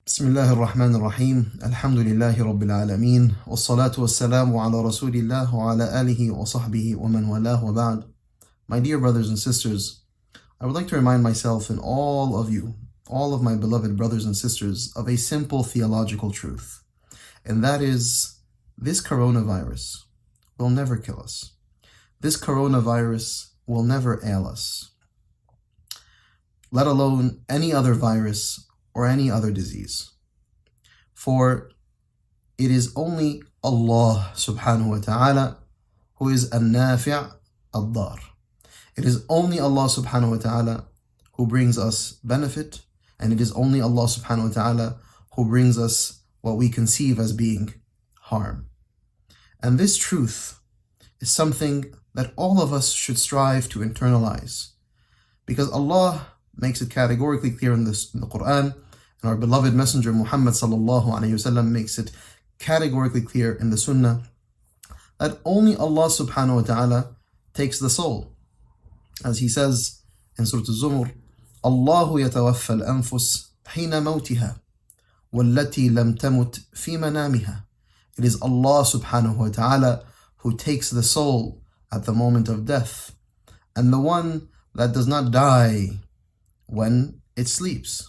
بسم الله الرحمن الرحيم الحمد لله رب العالمين والصلاة والسلام على رسول الله وعلى آله وصحبه ومن والاه وبعد. My dear brothers and sisters, I would like to remind myself and all of you, all of my beloved brothers and sisters, of a simple theological truth. And that is, this coronavirus will never kill us. This coronavirus will never ail us, let alone any other virus or any other disease. For it is only Allah subhanahu wa ta'ala who is an-nafi' ad-dar. It is only Allah subhanahu wa ta'ala who brings us benefit, and it is only Allah subhanahu wa ta'ala who brings us what we conceive as being harm. And this truth is something that all of us should strive to internalize, because Allah makes it categorically clear in the Quran, and our beloved Messenger Muhammad sallallahu alayhi wasallam makes it categorically clear in the Sunnah, that only Allah subhanahu wa ta'ala takes the soul. As he says in Surah Al-Zumur, Allahu yatawaffa al-anfus hina mawtiha wallati lam tamut fi manamiha. It is Allah subhanahu wa ta'ala who takes the soul at the moment of death, and the one that does not die when it sleeps.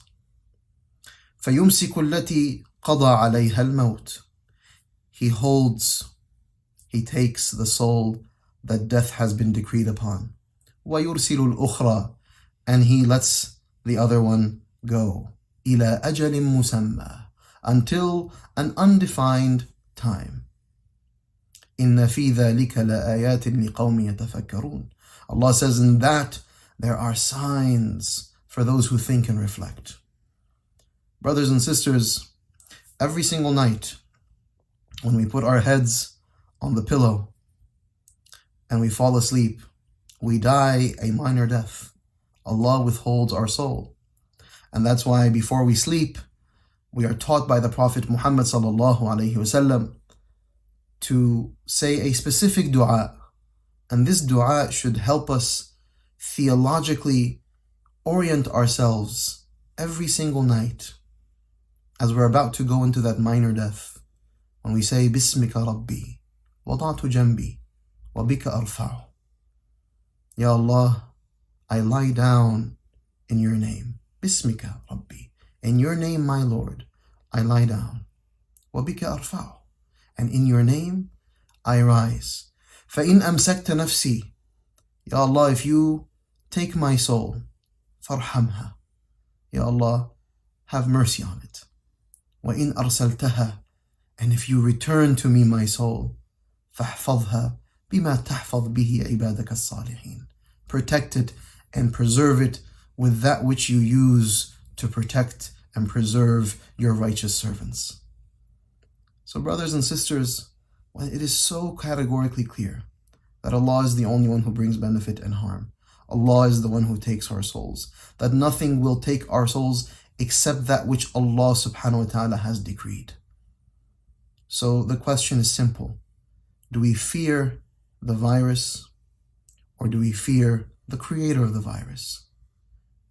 فَيُمْسِكُ الَّتِي قَضَى عَلَيْهَا الْمَوْتِ. He takes the soul that death has been decreed upon. وَيُرْسِلُ الْأُخْرَى. And he lets the other one go. إِلَى أَجَلٍ مُسَمَّى. Until an undefined time. إِنَّ فِي ذَلِكَ لَآيَاتٍ لِقَوْمٍ يَتَفَكَّرُونَ. Allah says, in that there are signs for those who think and reflect. Brothers and sisters, every single night when we put our heads on the pillow and we fall asleep, we die a minor death. Allah withholds our soul. And that's why before we sleep, we are taught by the Prophet Muhammad sallallahu alayhi wasallam to say a specific dua. And this dua should help us theologically orient ourselves every single night as we're about to go into that minor death. When we say, Bismika Rabbi, wada'tu jambi, wa bika arfa'u. Ya Allah, I lie down in your name. Bismika Rabbi. In your name, my Lord, I lie down. Wa bika arfa'u. And in your name, I rise. فَإِنْ أَمْسَكْتَ نَفْسِي. Ya Allah, if you take my soul, فَارْحَمْهَا. Ya Allah, have mercy on it. وَإِنْ أَرْسَلْتَهَا. And if you return to me my soul, فَاحْفَظْهَا بِمَا تَحْفَظْ بِهِ عِبَادَكَ الصَّالِحِينَ. Protect it and preserve it with that which you use to protect and preserve your righteous servants. So brothers and sisters, it is so categorically clear that Allah is the only one who brings benefit and harm. Allah is the one who takes our souls. That nothing will take our souls except that which Allah subhanahu wa ta'ala has decreed. So the question is simple. Do we fear the virus, or do we fear the creator of the virus?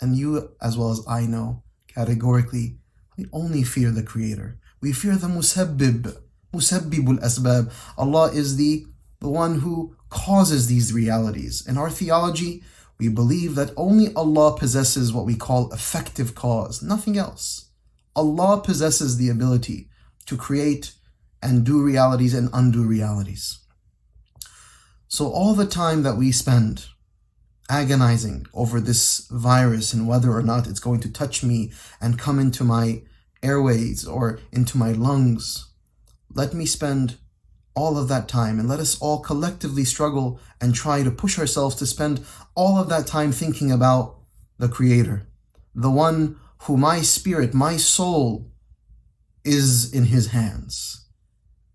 And you, as well as I know, categorically, we only fear the creator. We fear the musabbibul asbab. Allah is the one who causes these realities. In our theology, we believe that only Allah possesses what we call effective cause, nothing else. Allah possesses the ability to create and do realities and undo realities. So all the time that we spend agonizing over this virus and whether or not it's going to touch me and come into my airways or into my lungs, let me spend all of that time, and let us all collectively struggle and try to push ourselves to spend all of that time thinking about the Creator, the one who my spirit, my soul is in His hands.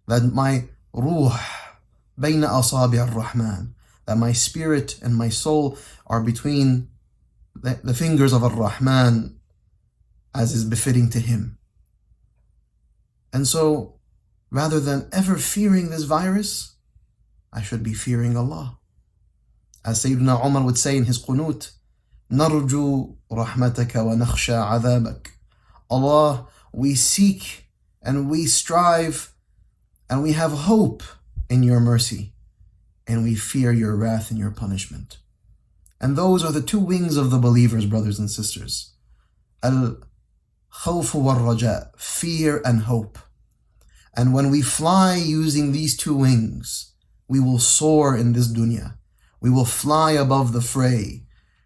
That my ruh bayna asabi ar-Rahman, that my spirit and my soul are between the fingers of ar-Rahman, as is befitting to Him. And so, rather than ever fearing this virus, I should be fearing Allah. As Sayyidina Umar would say in his qunut, نَرْجُو رَحْمَتَكَ وَنَخْشَى عَذَابَكَ. Allah, we seek and we strive and we have hope in your mercy, and we fear your wrath and your punishment. And those are the two wings of the believers, brothers and sisters. Al-khawf wal-raja, fear and hope. And when we fly using these two wings, we will soar in this dunya. We will fly above the fray.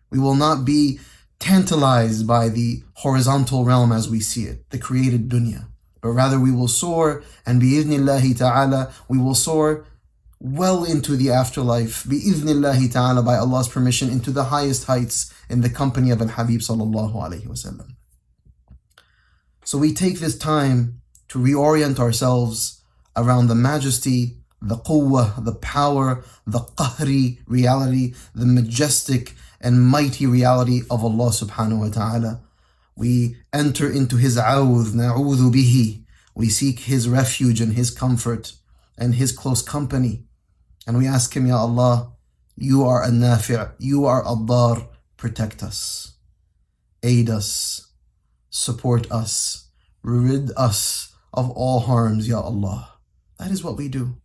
We will not be tantalized by the horizontal realm as we see it, the created dunya. But rather we will soar, and bi'idhnillahi ta'ala, we will soar well into the afterlife, bi'idhnillahi ta'ala, by Allah's permission, into the highest heights in the company of Al-Habib sallallahu alayhi wasallam. So we take this time to reorient ourselves around the majesty, the quwwah, the power, the qahri reality, the majestic and mighty reality of Allah subhanahu wa ta'ala. We enter into His awudh, na'udhu bihi. We seek His refuge and His comfort and His close company. And we ask Him, Ya Allah, You are an-nafi', You are ad-dar, protect us, aid us, support us, rid us of all harms, Ya Allah. That is what we do.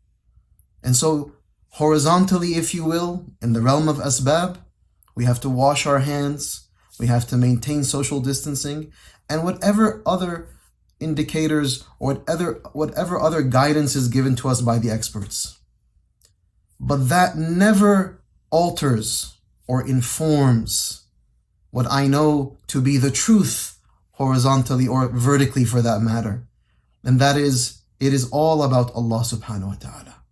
And so, horizontally, if you will, in the realm of asbab, we have to wash our hands, we have to maintain social distancing, and whatever other indicators or whatever other guidance is given to us by the experts. But that never alters or informs what I know to be the truth, horizontally or vertically for that matter. And that is, it is all about Allah subhanahu wa ta'ala.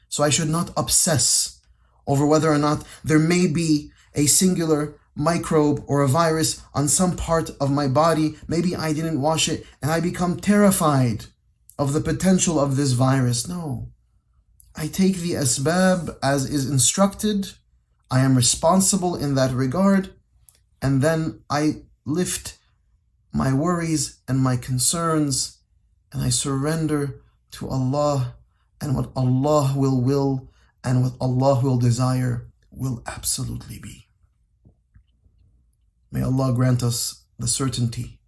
So I should not obsess over whether or not there may be a singular microbe or a virus on some part of my body. Maybe I didn't wash it and I become terrified of the potential of this virus. No. I take the asbab as is instructed. I am responsible in that regard. And then I lift my worries and my concerns and I surrender to Allah, and what Allah will and what Allah will desire will absolutely be. May Allah grant us the certainty.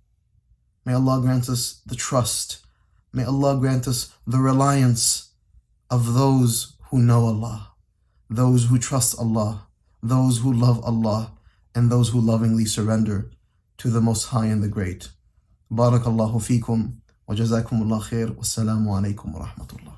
May Allah grant us the trust. May Allah grant us the reliance of those who know Allah, those who trust Allah, those who love Allah, and those who lovingly surrender to the Most High and the Great. Barakallahu feekum wa jazakumullah khair. Wassalamu alaikum wa rahmatullah.